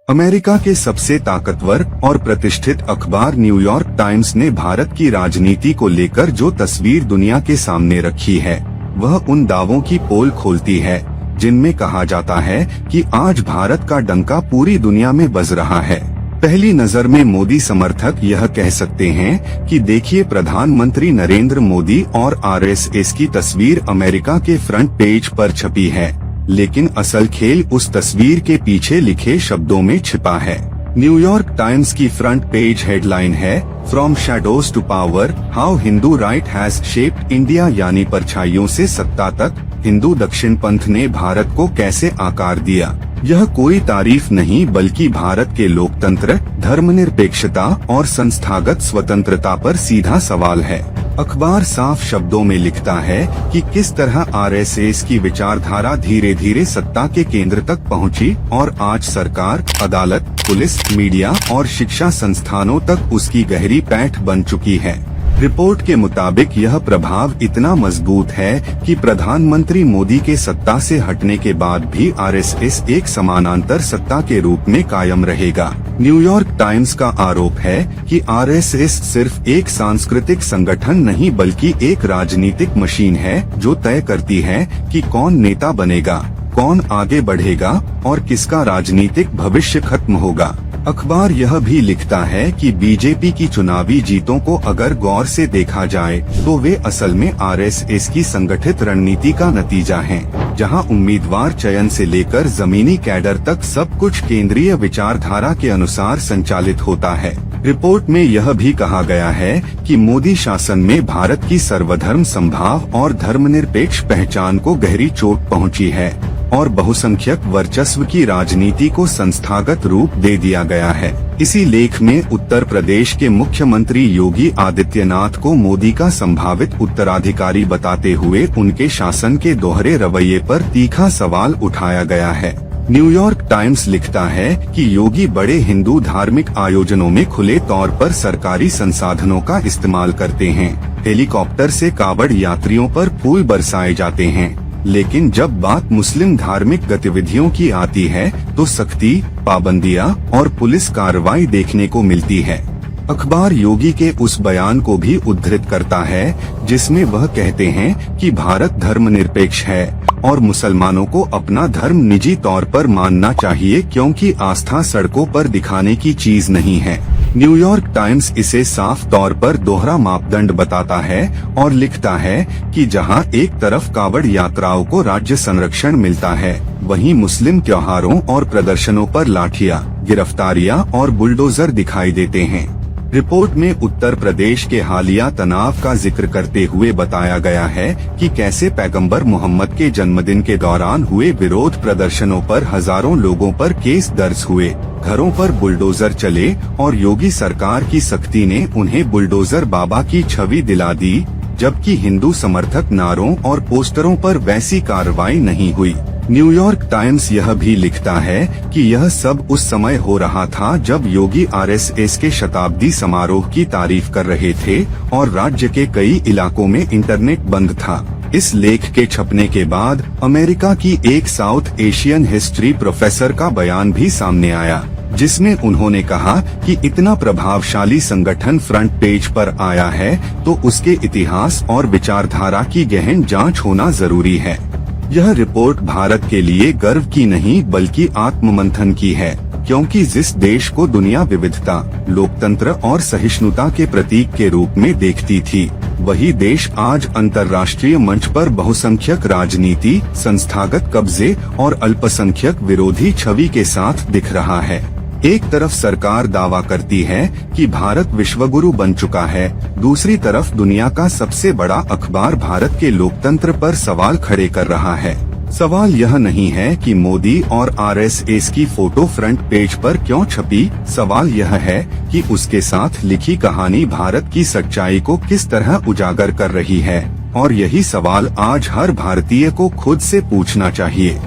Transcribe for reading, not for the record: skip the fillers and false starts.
America के सबसे ताकतवर और प्रतिष्ठित अखबार न्यूयॉर्क टाइम्स ने भारत की राजनीति को लेकर जो तस्वीर दुनिया के सामने रखी है, वह उन दावों की पोल खोलती है जिनमें कहा जाता है कि आज भारत का डंका पूरी दुनिया में बज रहा है। पहली नजर में मोदी समर्थक यह कह सकते हैं कि देखिए, प्रधानमंत्री नरेंद्र मोदी और आरएसएस की तस्वीर अमेरिका के फ्रंट पेज पर छपी है, लेकिन असल खेल उस तस्वीर के पीछे लिखे शब्दों में छिपा है। न्यूयॉर्क टाइम्स की फ्रंट पेज हेडलाइन है, from shadows to power, how Hindu right has shaped India, यानी परछाइयों से सत्ता तक हिंदू दक्षिण पंथ ने भारत को कैसे आकार दिया। यह कोई तारीफ नहीं बल्कि भारत के लोकतंत्र, धर्मनिरपेक्षता और संस्थागत स्वतंत्रता पर सीधा सवाल है। अखबार साफ शब्दों में लिखता है कि किस तरह आरएसएस की विचारधारा धीरे धीरे सत्ता के केंद्र तक पहुंची और आज सरकार, अदालत, पुलिस, मीडिया और शिक्षा संस्थानों तक उसकी गहरी पैठ बन चुकी है। रिपोर्ट के मुताबिक यह प्रभाव इतना मजबूत है कि प्रधानमंत्री मोदी के सत्ता से हटने के बाद भी आरएसएस एक समानांतर सत्ता के रूप में कायम रहेगा। न्यूयॉर्क टाइम्स का आरोप है कि आरएसएस सिर्फ एक सांस्कृतिक संगठन नहीं बल्कि एक राजनीतिक मशीन है जो तय करती है कि कौन नेता बनेगा, कौन आगे बढ़ेगा और किसका राजनीतिक भविष्य खत्म होगा। अखबार यह भी लिखता है कि बीजेपी की चुनावी जीतों को अगर गौर से देखा जाए तो वे असल में आरएसएस की संगठित रणनीति का नतीजा हैं, जहां उम्मीदवार चयन से लेकर जमीनी कैडर तक सब कुछ केंद्रीय विचारधारा के अनुसार संचालित होता है। रिपोर्ट में यह भी कहा गया है कि मोदी शासन में भारत की सर्वधर्म समभाव और धर्मनिरपेक्ष पहचान को गहरी चोट पहुंची है और बहुसंख्यक वर्चस्व की राजनीति को संस्थागत रूप दे दिया गया है। इसी लेख में उत्तर प्रदेश के मुख्यमंत्री योगी आदित्यनाथ को मोदी का संभावित उत्तराधिकारी बताते हुए उनके शासन के दोहरे रवैये पर तीखा सवाल उठाया गया है। न्यूयॉर्क टाइम्स लिखता है कि योगी बड़े हिंदू धार्मिक आयोजनों में खुले तौर पर सरकारी संसाधनों का इस्तेमाल करते हैं। हेलीकॉप्टर से कावड़ यात्रियों पर फूल बरसाए जाते हैं, लेकिन जब बात मुस्लिम धार्मिक गतिविधियों की आती है तो सख्ती, पाबंदियां और पुलिस कार्रवाई देखने को मिलती है। अखबार योगी के उस बयान को भी उद्धृत करता है जिसमें वह कहते हैं कि भारत धर्मनिरपेक्ष है और मुसलमानों को अपना धर्म निजी तौर पर मानना चाहिए क्योंकि आस्था सड़कों पर दिखाने की चीज नहीं है। न्यूयॉर्क टाइम्स इसे साफ तौर पर दोहरा मापदंड बताता है और लिखता है कि जहां एक तरफ कावड़ यात्राओं को राज्य संरक्षण मिलता है, वहीं मुस्लिम त्योहारों और प्रदर्शनों पर लाठियां, गिरफ्तारियां और बुलडोजर दिखाई देते हैं। रिपोर्ट में उत्तर प्रदेश के हालिया तनाव का जिक्र करते हुए बताया गया है कि कैसे पैगंबर मोहम्मद के जन्मदिन के दौरान हुए विरोध प्रदर्शनों पर हजारों लोगों पर केस दर्ज हुए, घरों पर बुलडोजर चले और योगी सरकार की सख्ती ने उन्हें बुलडोजर बाबा की छवि दिला दी, जबकि हिंदू समर्थक नारों और पोस्टरों पर वैसी कार्रवाई नहीं हुई। न्यूयॉर्क टाइम्स यह भी लिखता है कि यह सब उस समय हो रहा था जब योगी आरएसएस के शताब्दी समारोह की तारीफ कर रहे थे और राज्य के कई इलाकों में इंटरनेट बंद था। इस लेख के छपने के बाद अमेरिका की एक साउथ एशियन हिस्ट्री प्रोफेसर का बयान भी सामने आया, जिसमें उन्होंने कहा कि इतना प्रभावशाली संगठन फ्रंट पेज पर आया है तो उसके इतिहास और विचारधारा की गहन जांच होना जरूरी है। यह रिपोर्ट भारत के लिए गर्व की नहीं बल्कि आत्ममंथन की है, क्योंकि जिस देश को दुनिया विविधता, लोकतंत्र और सहिष्णुता के प्रतीक के रूप में देखती थी, वही देश आज अंतर्राष्ट्रीय मंच पर बहुसंख्यक राजनीति, संस्थागत कब्जे और अल्पसंख्यक विरोधी छवि के साथ दिख रहा है। एक तरफ सरकार दावा करती है कि भारत विश्वगुरु बन चुका है, दूसरी तरफ दुनिया का सबसे बड़ा अखबार भारत के लोकतंत्र पर सवाल खड़े कर रहा है। सवाल यह नहीं है कि मोदी और आरएसएस की फोटो फ्रंट पेज पर क्यों छपी, सवाल यह है कि उसके साथ लिखी कहानी भारत की सच्चाई को किस तरह उजागर कर रही है, और यही सवाल आज हर भारतीय को खुद से पूछना चाहिए।